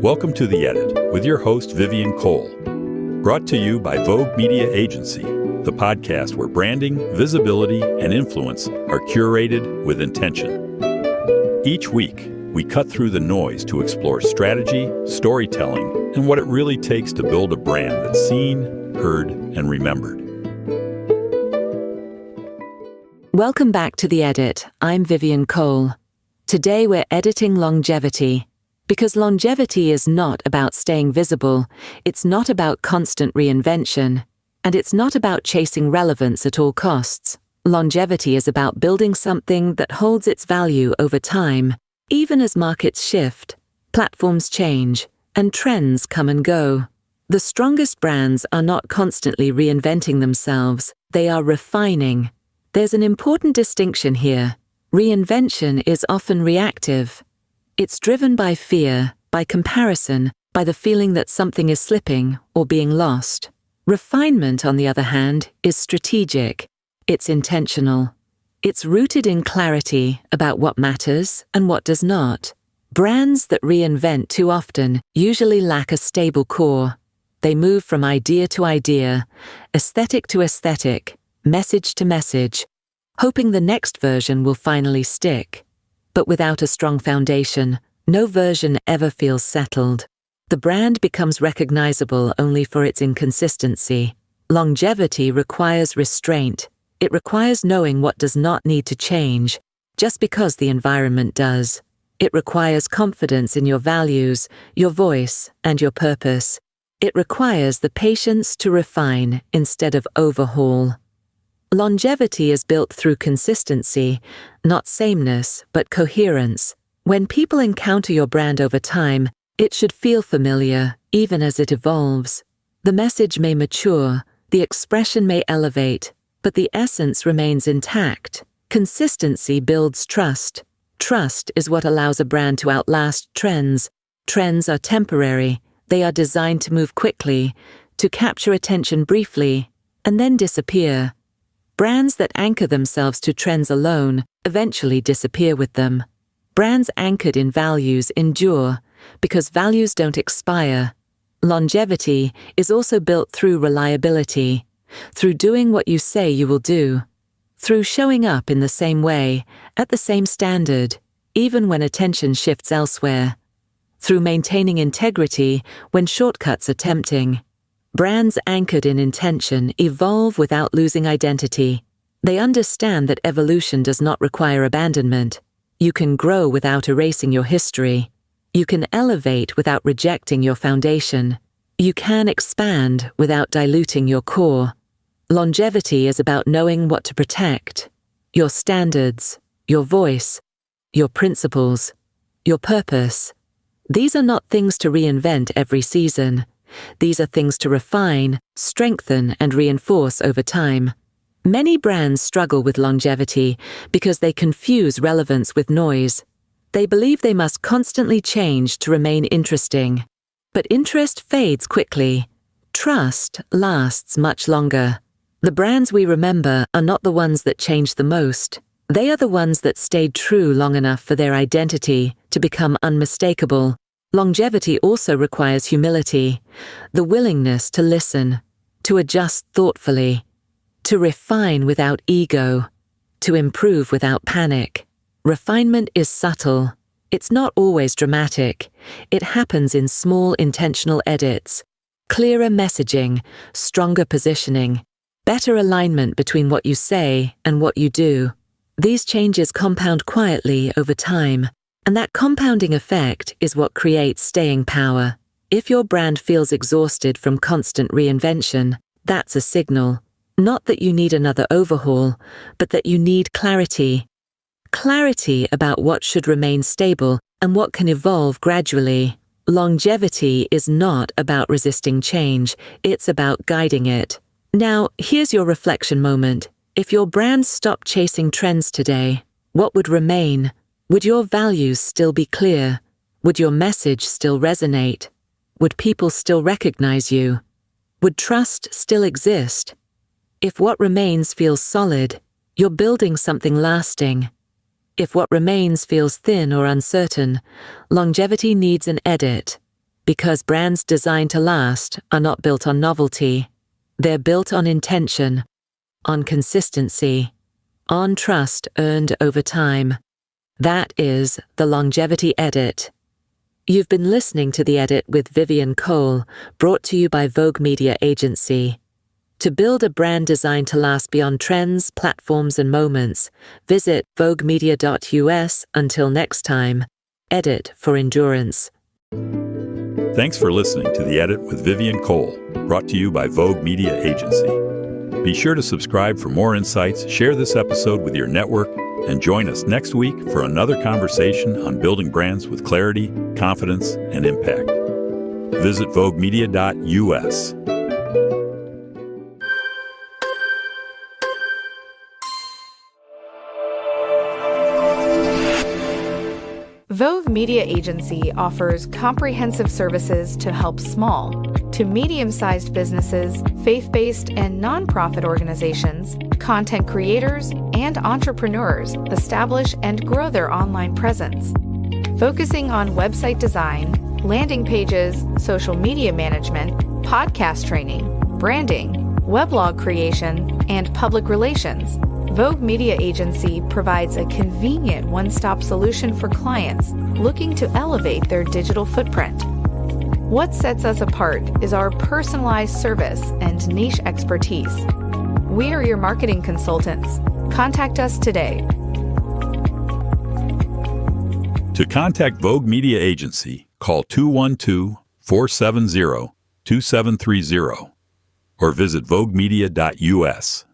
Welcome to The Edit with your host, Vivian Cole. Brought to you by Vogue Media Agency, the podcast where branding, visibility, and influence are curated with intention. Each week, we cut through the noise to explore strategy, storytelling, and what it really takes to build a brand that's seen, heard, and remembered. Welcome back to The Edit. I'm Vivian Cole. Today we're editing longevity. Because longevity is not about staying visible, it's not about constant reinvention, and it's not about chasing relevance at all costs. Longevity is about building something that holds its value over time, even as markets shift, platforms change, and trends come and go. The strongest brands are not constantly reinventing themselves, they are refining. There's an important distinction here. Reinvention is often reactive. It's driven by fear, by comparison, by the feeling that something is slipping or being lost. Refinement, on the other hand, is strategic. It's intentional. It's rooted in clarity about what matters and what does not. Brands that reinvent too often usually lack a stable core. They move from idea to idea, aesthetic to aesthetic, message to message, hoping the next version will finally stick. But without a strong foundation, no version ever feels settled. The brand becomes recognizable only for its inconsistency. Longevity requires restraint. It requires knowing what does not need to change, just because the environment does. It requires confidence in your values, your voice, and your purpose. It requires the patience to refine instead of overhaul. Longevity is built through consistency, not sameness, but coherence. When people encounter your brand over time, it should feel familiar, even as it evolves. The message may mature, the expression may elevate, but the essence remains intact. Consistency builds trust. Trust is what allows a brand to outlast trends. Trends are temporary. They are designed to move quickly, to capture attention briefly, and then disappear. Brands that anchor themselves to trends alone eventually disappear with them. Brands anchored in values endure because values don't expire. Longevity is also built through reliability, through doing what you say you will do, through showing up in the same way, at the same standard, even when attention shifts elsewhere, through maintaining integrity when shortcuts are tempting. Brands anchored in intention evolve without losing identity. They understand that evolution does not require abandonment. You can grow without erasing your history. You can elevate without rejecting your foundation. You can expand without diluting your core. Longevity is about knowing what to protect. Your standards, your voice, your principles, your purpose. These are not things to reinvent every season. These are things to refine, strengthen, and reinforce over time. Many brands struggle with longevity because they confuse relevance with noise. They believe they must constantly change to remain interesting. But interest fades quickly. Trust lasts much longer. The brands we remember are not the ones that change the most. They are the ones that stayed true long enough for their identity to become unmistakable. Longevity also requires humility, the willingness to listen, to adjust thoughtfully, to refine without ego, to improve without panic. Refinement is subtle. It's not always dramatic. It happens in small intentional edits, clearer messaging, stronger positioning, better alignment between what you say and what you do. These changes compound quietly over time. And that compounding effect is what creates staying power. If your brand feels exhausted from constant reinvention, that's a signal. Not that you need another overhaul, but that you need clarity. Clarity about what should remain stable and what can evolve gradually. Longevity is not about resisting change, it's about guiding it. Now, here's your reflection moment. If your brand stopped chasing trends today, what would remain? Would your values still be clear? Would your message still resonate? Would people still recognize you? Would trust still exist? If what remains feels solid, you're building something lasting. If what remains feels thin or uncertain, longevity needs an edit. Because brands designed to last are not built on novelty. They're built on intention, on consistency, on trust earned over time. That is the Longevity Edit. You've been listening to The Edit with Vivian Cole, brought to you by Vogue Media Agency. To build a brand designed to last beyond trends, platforms, and moments, visit voguemedia.us. Until next time, edit for endurance. Thanks for listening to The Edit with Vivian Cole, brought to you by Vogue Media Agency. Be sure to subscribe for more insights, share this episode with your network, and join us next week for another conversation on building brands with clarity, confidence, and impact. Visit voguemedia.us. Vogue Media Agency offers comprehensive services to help small to medium-sized businesses, faith-based and nonprofit organizations, content creators, and entrepreneurs establish and grow their online presence. Focusing on website design, landing pages, social media management, podcast training, branding, weblog creation, and public relations, Vogue Media Agency provides a convenient one-stop solution for clients looking to elevate their digital footprint. What sets us apart is our personalized service and niche expertise. We are your marketing consultants. Contact us today. To contact Vogue Media Agency, call 212-470-2730 or visit voguemedia.us.